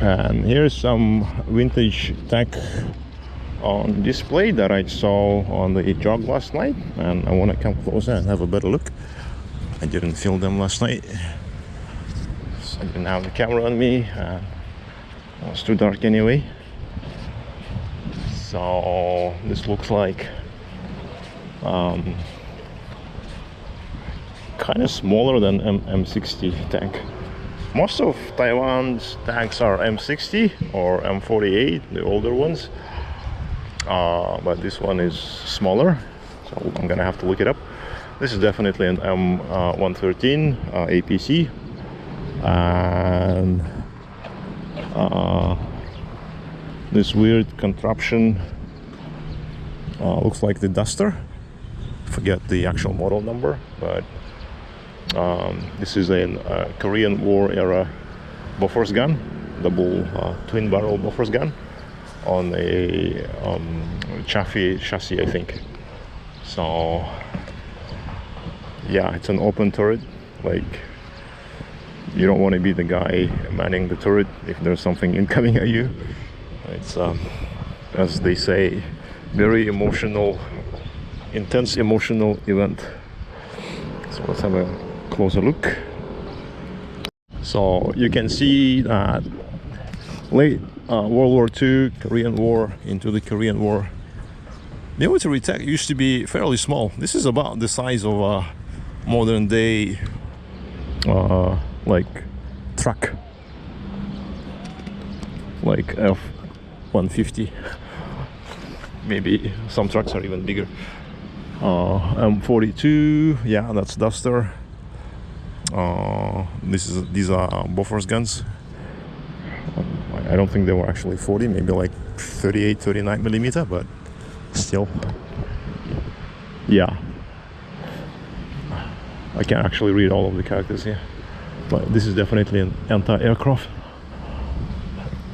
And here's some vintage tech on display that I saw on the jog last night, and I want to come closer and have a better look. I didn't film them last night, so I didn't have the camera on me, and it was too dark anyway. So this looks like kind of smaller than M60 tank. Most of Taiwan's tanks are M60 or M48, the older ones, but this one is smaller, so I'm gonna have to look it up. This is definitely an M113 APC, and this weird contraption looks like the Duster. Forget the actual model number, but this is a Korean War era Bofors gun, double twin barrel Bofors gun on a chassis, I think. So yeah, it's an open turret. Like, you don't want to be the guy manning the turret if there's something incoming at you. It's as they say, very intense emotional event. So let's have a closer look. So you can see that late World War II, Korean War, into the Korean War, military tech used to be fairly small. This is about the size of a modern day like truck, like F-150. Maybe some trucks are even bigger. M42, yeah, that's Duster. These are Bofors guns. I don't think they were actually 40, maybe like 38, 39 millimeter, but still, yeah. I can't actually read all of the characters here, but this is definitely an anti-aircraft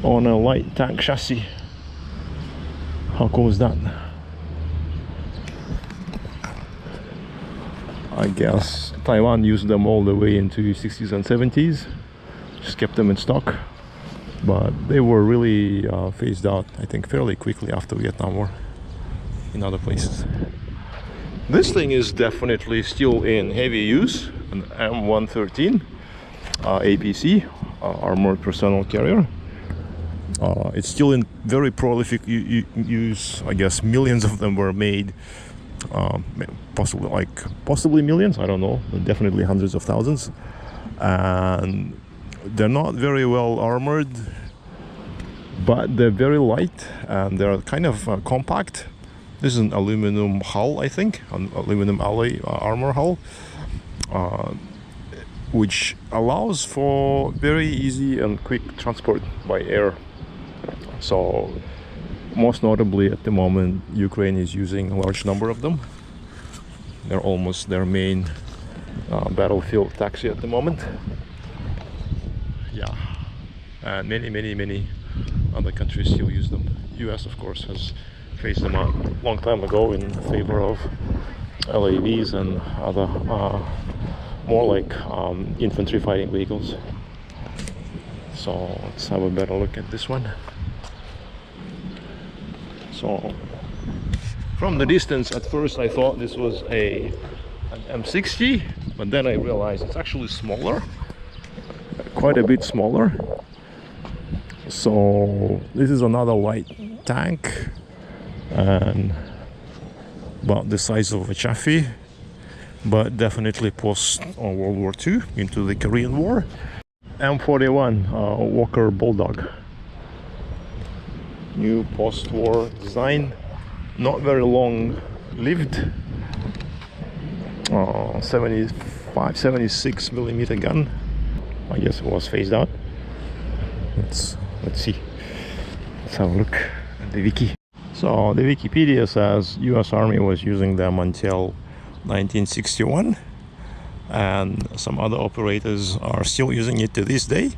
on a light tank chassis. How cool is that? I guess Taiwan used them all the way into 60s and 70s, just kept them in stock, but they were really phased out, I think, fairly quickly after Vietnam War in other places. This thing is definitely still in heavy use, an M113 APC, armored personnel carrier. It's still in very prolific use. I guess millions of them were made, possibly millions, I don't know, but definitely hundreds of thousands. And they're not very well armored, but they're very light and they're kind of compact. This is an aluminum hull, I think, an aluminum alloy armor hull, which allows for very easy and quick transport by air. So most notably at the moment, Ukraine is using a large number of them. They're almost their main battlefield taxi at the moment. Yeah, and many other countries still use them. US, of course, has phased them out a long time ago in favor of LAVs and other more like infantry fighting vehicles. So let's have a better look at this one. So from the distance, at first I thought this was an M60, but then I realized it's actually smaller, quite a bit smaller. So this is another light tank and about the size of a Chaffee, but definitely post on World War II into the Korean War. M41 Walker Bulldog, new post-war design, not very long lived, 76 millimeter gun. I guess it was phased out. Let's see, let's have a look at the wiki. So the Wikipedia says US Army was using them until 1961, and some other operators are still using it to this day,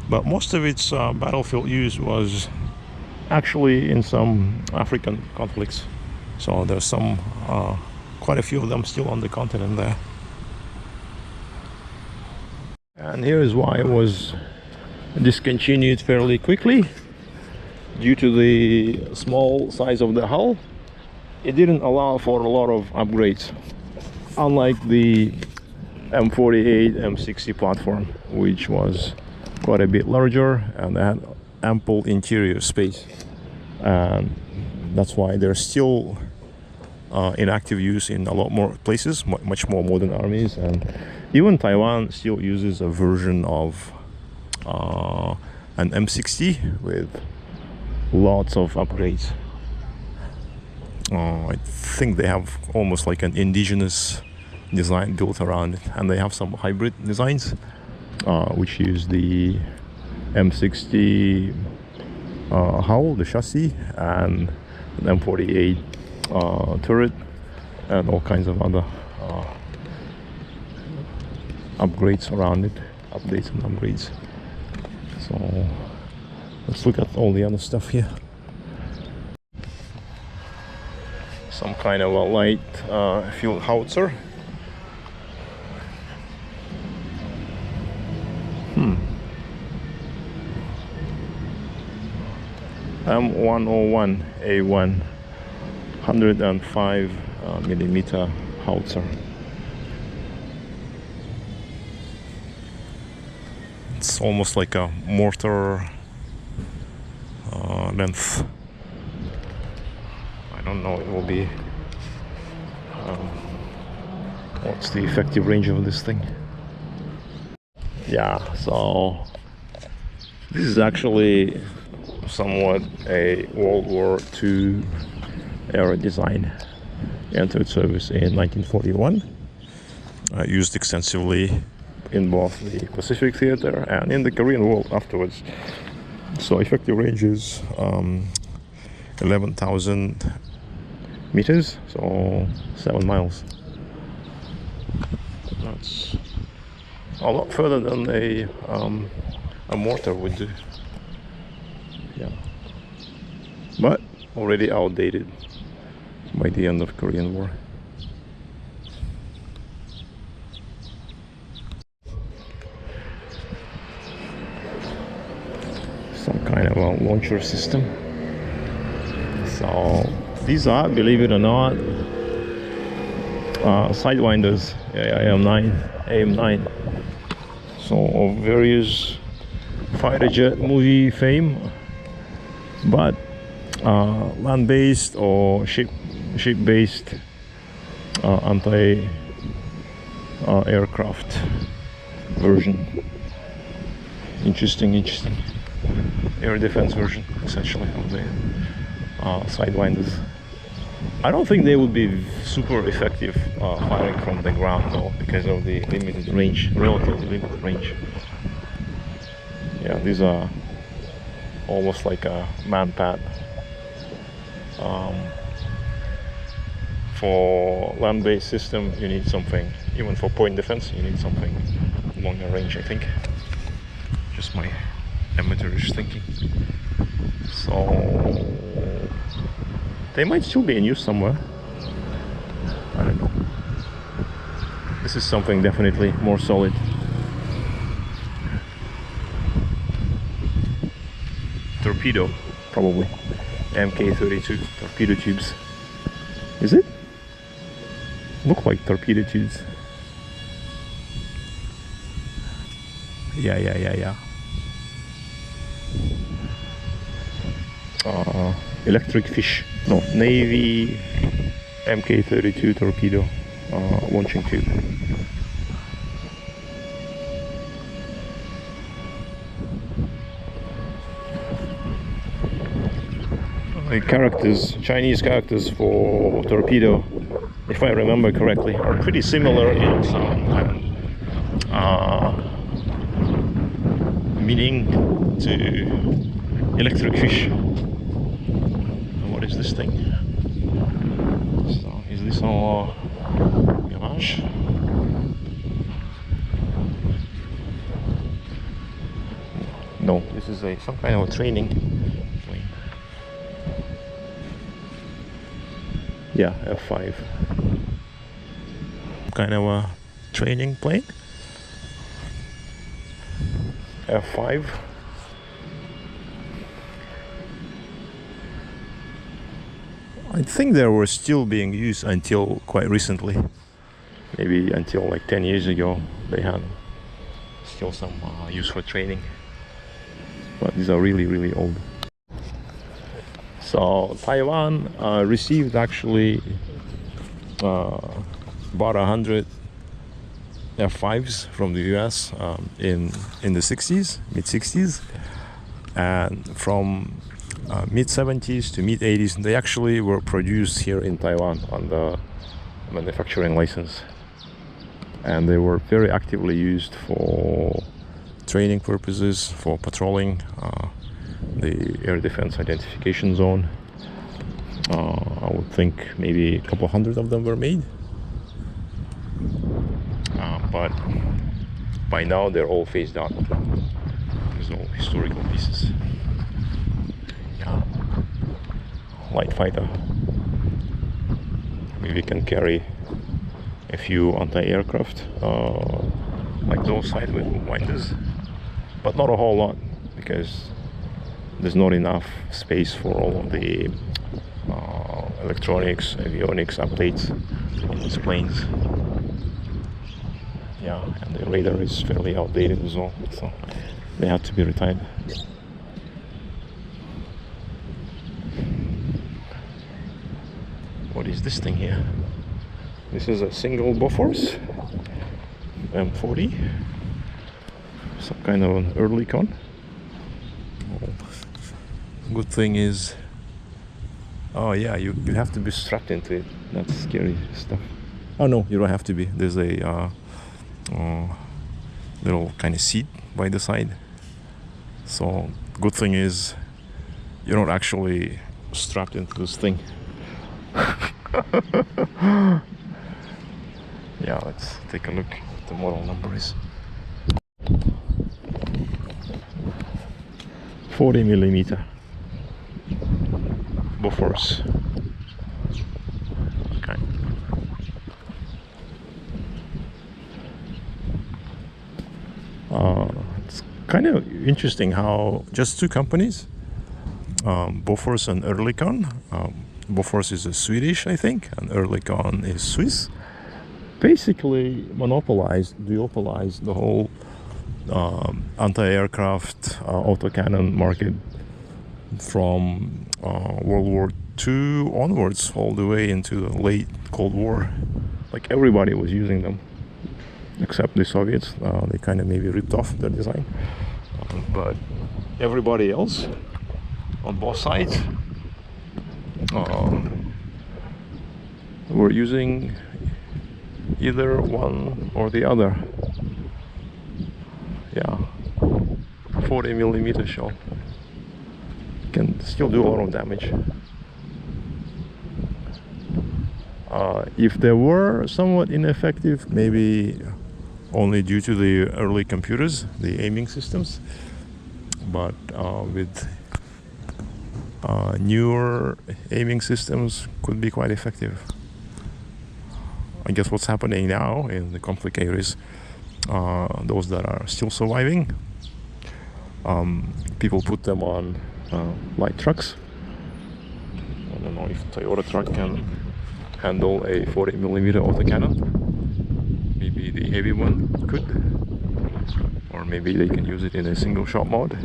but most of its battlefield use was actually in some African conflicts. So there's some quite a few of them still on the continent there. And here is why it was discontinued fairly quickly due to the small size of the hull. It didn't allow for a lot of upgrades, unlike the M48, M60 platform, which was quite a bit larger and had ample interior space. And that's why they're still in active use in a lot more places, much more modern armies. And even Taiwan still uses a version of an M60 with lots of upgrades. I think they have almost like an indigenous design built around it, and they have some hybrid designs which use the M60 hull, the chassis, and an M48 turret, and all kinds of other upgrades around it, updates and upgrades. So let's look at all the other stuff here. Some kind of a light field howitzer. M101A1 105 millimeter howitzer. It's almost like a mortar length. I don't know, it will be what's the effective range of this thing. Yeah, so this is actually somewhat a World War II era design. Entered service in 1941. Used extensively in both the Pacific Theater and in the Korean War afterwards. So effective range is 11,000 meters, so 7 miles. That's a lot further than a mortar would do. Yeah, but already outdated by the end of Korean War. Some kind of a launcher system. So these are, believe it or not, sidewinders, AM9. So of various fighter jet movie fame, but land-based or ship-based anti-aircraft version. Interesting. Air defense version, essentially, of the sidewinders. I don't think they would be super effective firing from the ground though, because of the limited range, relatively limited range. Yeah, these are almost like a man-pad. For land-based system, you need something, even for point defense, you need something longer range, I think. Just my amateurish thinking. So they might still be in use somewhere. I don't know. This is something definitely more solid. Torpedo, probably. MK32 torpedo tubes. Is it? Look like torpedo tubes. Yeah. Electric fish. No, Navy MK32 torpedo launching tube. The characters, Chinese characters for torpedo, if I remember correctly, are pretty similar in sound and meaning to electric fish. What is this thing? So, is this our Mirage? No, this is some kind of a training plane. Yeah, F5. Kind of a training plane. F5 I think they were still being used until quite recently. Maybe until like 10 years ago, they had still some use for training. But these are really, really old. So Taiwan received actually about 100 F5s from the US in the 60s, mid 60s, and from mid 70s to mid 80s they actually were produced here in Taiwan on the manufacturing license, and they were very actively used for training purposes, for patrolling the air defense identification zone. I would think maybe a couple hundred of them were made, but by now they're all phased out. There's no historical pieces. Yeah. Light fighter. Maybe can carry a few anti-aircraft like those sidewinders, but not a whole lot, because there's not enough space for all of the electronics, avionics updates in these planes. Yeah, and the radar is fairly outdated as well, so they have to be retired. What is this thing here? This is a single Bofors M40, some kind of an early con. Good thing is, oh yeah, you have to be strapped into it. That's scary stuff. Oh no, you don't have to be. There's a little kind of seat by the side. So good thing is you're not actually strapped into this thing. Yeah, let's take a look what the model number is. 40mm Bofors. Okay. It's kind of interesting how just two companies, Bofors and Oerlikon. Bofors is a Swedish, I think, and Oerlikon is Swiss. Basically duopolized the whole anti-aircraft autocannon market from World War II onwards, all the way into the late Cold War. Like everybody was using them, except the Soviets. They kind of maybe ripped off their design, but everybody else on both sides were using either one or the other. Yeah, 40mm shell can still do a lot of damage. If they were somewhat ineffective, maybe only due to the early computers, the aiming systems, but with newer aiming systems could be quite effective. I guess what's happening now in the conflict areas, those that are still surviving, people put them on light trucks. I don't know if Toyota truck can handle a 40mm autocannon. Maybe the heavy one could, or maybe they can use it in a single shot mode.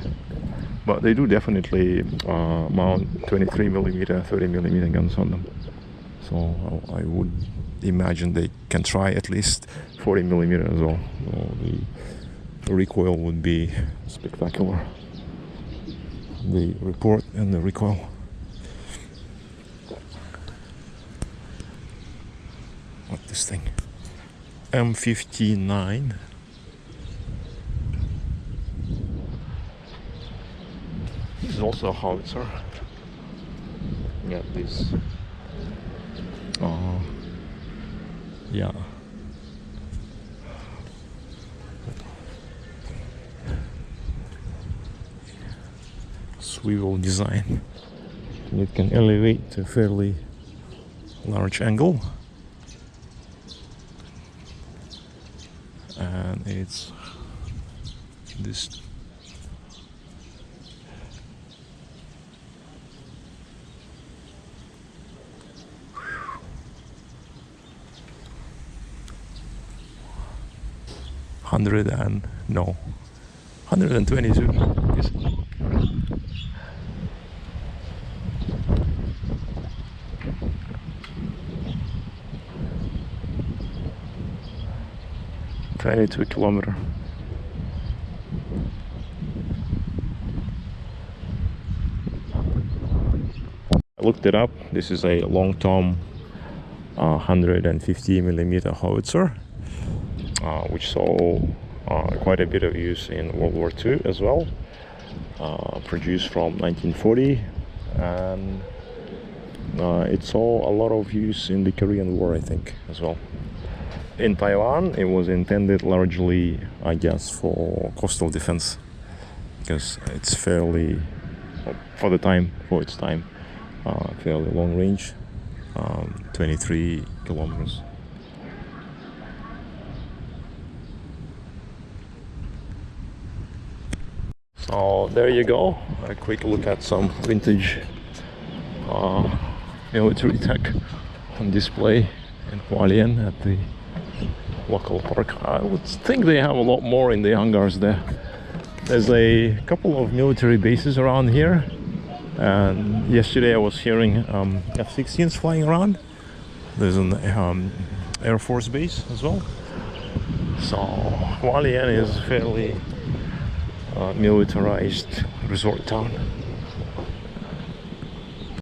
But they do definitely mount 23mm, 30mm guns on them. So I would imagine they can try at least 40mm as well. So the recoil would be spectacular. The report and the recoil. What this thing? M59. This is also a howitzer. Yeah, this. Yeah. Swivel design. And it can elevate to a fairly large angle. And it's this 100 and no 122 yes. $22 kilometer. I looked it up. This is a long-term 150 millimeter howitzer, which saw quite a bit of use in World War II as well. Produced from 1940, and it saw a lot of use in the Korean War, I think, as well. In Taiwan, it was intended largely, I guess, for coastal defense, because it's fairly, for its time, fairly long range, 23 kilometers. So there you go, a quick look at some vintage military tech on display in Hualien at the local park. I would think they have a lot more in the hangars there. There's a couple of military bases around here, and yesterday I was hearing F-16s flying around. There's an Air Force base as well. So Hualien is fairly militarized resort town.